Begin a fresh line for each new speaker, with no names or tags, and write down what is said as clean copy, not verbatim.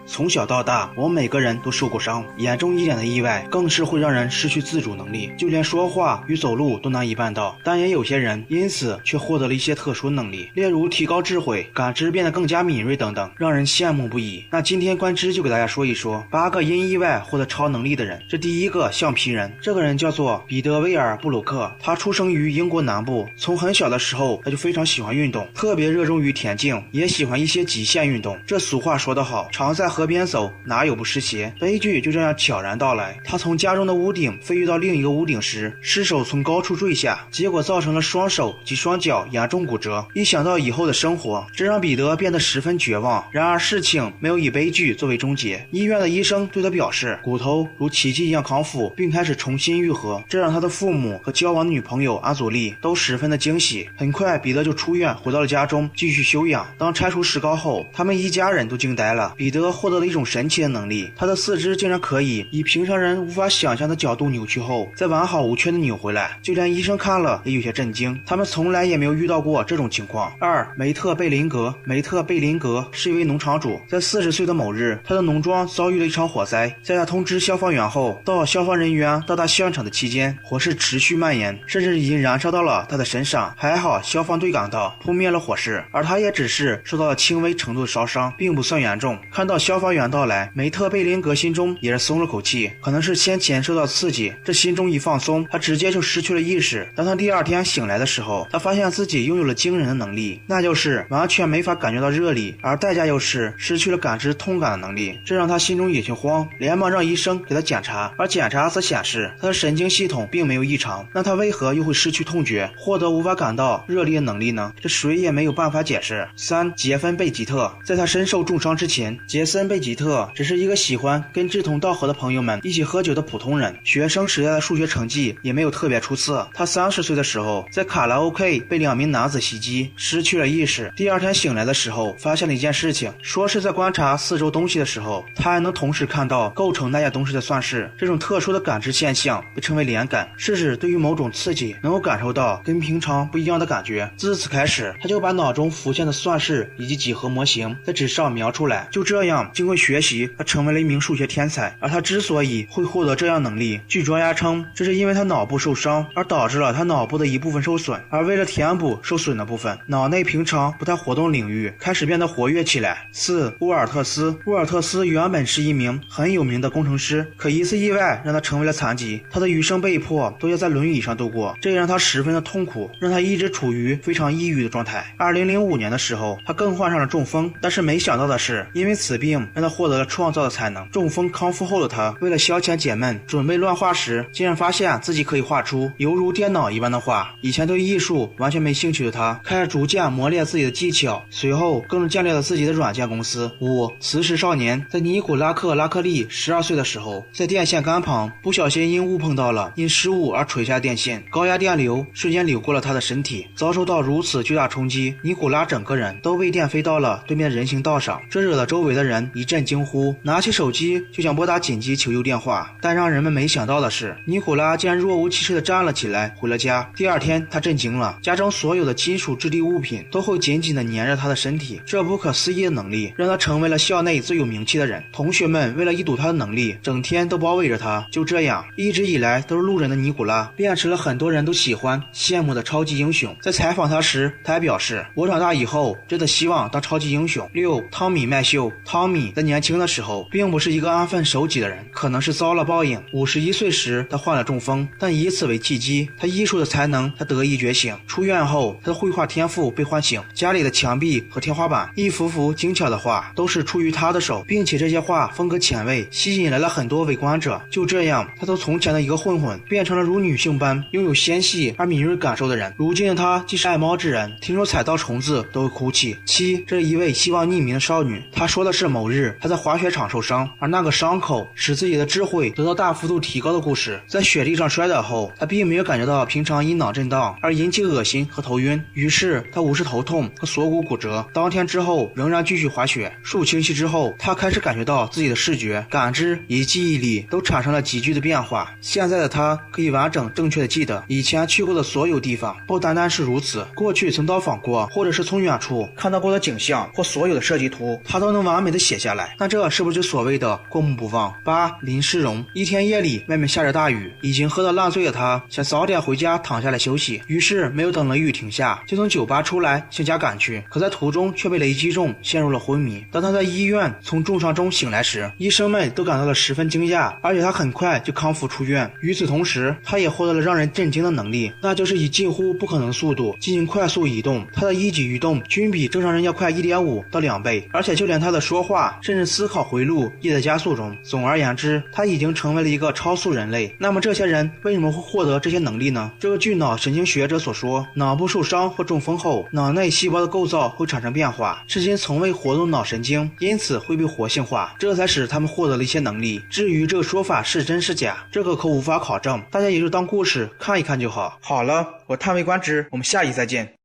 从小到大，我们每个人都受过伤，严重一点的意外更是会让人失去自主能力，就连说话与走路都难以办到。但也有些人因此却获得了一些特殊能力，例如提高智慧、感知变得更加敏锐等等，让人羡慕不已。那今天关之就给大家说一说8个因意外获得超能力的人。这第一个橡皮人，这个人叫做彼得·威尔·布鲁克，他出生于英国南部，从很小的时候他就非常喜欢运动，特别热衷于田径，也喜欢一些极限运动。这俗话说得好，常在河边走，哪有不湿鞋。悲剧就这样悄然到来，他从家中的屋顶飞跃到另一个屋顶时，失手从高处坠下，结果造成了双手及双脚严重骨折。一想到以后的生活，这让彼得变得十分绝望。然而事情没有以悲剧作为终结，医院的医生对他表示，骨头如奇迹一样康复，并开始重新愈合，这让他的父母和交往的女朋友阿祖丽都十分的惊喜。很快彼得就出院回到了家中继续休养。当拆除石膏后，他们一家人都惊呆了，彼得获得了一种神奇的能力，他的四肢竟然可以以平常人无法想象的角度扭曲后再完好无缺的扭回来，就连医生看了也有些震惊，他们从来也没有遇到过这种情况。2. 梅特·贝林格。梅特·贝林格是一位农场主，在40岁的某日，他的农庄遭遇了一场火灾，在他通知消防员后，到消防人员到达现场的期间，火势持续蔓延，甚至已经燃烧到了他的身上。还好消防队赶到扑灭了火势，而他也只是受到了轻微程度的烧伤，并不算严重。看到消防员到来，梅特·贝林格心中也是松了口气，可能是先前受到刺激，这心中一放松，他直接就失去了意识。当他第二天醒来的时候，他发现自己拥有了惊人的能力，那就是完全没法感觉到热力，而代价又是失去了感知痛感的能力，这让他心中也挺慌，连忙让医生给他检查，而检查则显示他的神经系统并没有异常。那他为何又会失去痛觉，获得无法感到热力的能力呢？这谁也没有办法解释。3. 杰芬·贝吉特。在他身受重伤之前，杰森·贝吉特只是一个喜欢跟志同道合的朋友们一起喝酒的普通人，学生时代的数学成绩也没有特别出色。他30岁的时候在卡拉 OK 被2名男子袭击，失去了意识。第二天醒来的时候发现了一件事情，说是在观察四周东西的时候，他还能同时看到构成那些东西的算式。这种特殊的感知现象被称为联感，是指对于某种刺激能够感受到跟平常不一样的感觉。自此开始，他就把脑中浮现的算式以及几何模型在纸上描出来。就这样，经过学习，他成为了一名数学天才。而他之所以会获得这样能力，据专家称，这是因为他脑部受伤而导致了他脑部的一部分受损，而为了填补受损的部分，脑内平常不太活动领域开始变得活跃起来。4. 沃尔特斯。沃尔特斯原本是一名很有名的工程师，可一次意外让他成为了残疾，他的余生被迫都要在轮椅上度过，这也让他十分的痛苦，让他一直处于非常抑郁的状态。2005年的时候，他更患上了中风，但是没想到的是，因为此病让他获得了创造的才能。中风康复后的他，为了消遣解闷，准备乱画时，竟然发现自己可以画出犹如电脑一般的画。以前对艺术完全没兴趣的他，开始逐渐磨练自己的技巧，随后更是建立了自己的软件公司。5. 磁石少年。在尼古拉克·拉克利12岁的时候，在电线杆旁不小心因误碰到了因失误而垂下电线，高压电流瞬间流过了他的身体。遭受到如此巨大冲击，尼古拉整个人都被电飞到了对面人行道上，这惹得周围的人一阵惊呼，拿起手机就想拨打紧急求救电话。但让人们没想到的是，尼古拉竟然若无其事地站了起来，回了家。第二天他震惊了，家中所有的金属质地物品都会紧紧地粘着他的身体，这不可思议的能力让他成为了校内最有名气的人。同学们为了一睹他的能力，整天都包围着他。就这样，一直以来都是路人的尼古拉变成了很多人都喜欢羡慕的超级英雄。在采访他时，他还表示，我长大以后真的希望当超级英雄。6. 汤米·麦秀。汤米在年轻的时候并不是一个安分守己的人，可能是遭了报应。51岁时他患了中风，但以此为契机，他艺术的才能他得以觉醒。出院后，他的绘画天赋被唤醒，家里的墙壁和天花板一幅幅精巧的画都是出于他的手，并且这些画风格前卫，吸引来了很多围观者。就这样，他从从前的一个混混变成了如女性般拥有纤细而敏锐感受的人。如今的他既是爱猫之人，听说踩到虫子都会哭泣。7. 这是一位希望匿名的少女，她说的是某日她在滑雪场受伤，而那个伤口使自己的智慧得到大幅度提高的故事。在雪地上摔倒后，她并没有感觉到平常因脑震荡而引起恶心和头晕，于是她无视头痛和锁骨骨折。当天之后仍然继续滑雪。数星期之后，她开始感觉到自己的视觉、感知以及记忆力都产生了急剧的变化。现在的她可以完整正确的记得以前去过的所有地方，不单单是如此，过去曾到访过或者是从远处看到过的景象或所有的设计图，她都能完美的写写下来。那这是不是就所谓的过目不忘？8. 林世荣。一天夜里，外面下着大雨，已经喝得烂醉的他想早点回家躺下来休息，于是没有等了雨停下，就从酒吧出来向家赶去。可在途中却被雷击中，陷入了昏迷。当他在医院从重伤中醒来时，医生们都感到了十分惊讶，而且他很快就康复出院。与此同时，他也获得了让人震惊的能力，那就是以近乎不可能速度进行快速移动。他的一举一动均比正常人要快 1.5 到2倍，而且就连他的说话甚至思考回路也在加速中。总而言之，他已经成为了一个超速人类。那么这些人为什么会获得这些能力呢？这个据脑神经学者所说，脑部受伤或中风后，脑内细胞的构造会产生变化，至今从未活动脑神经，因此会被活性化，这才使他们获得了一些能力。至于这个说法是真是假，这个可无法考证，大家也就当故事看一看就好。好了，我叹为观止，我们下集再见。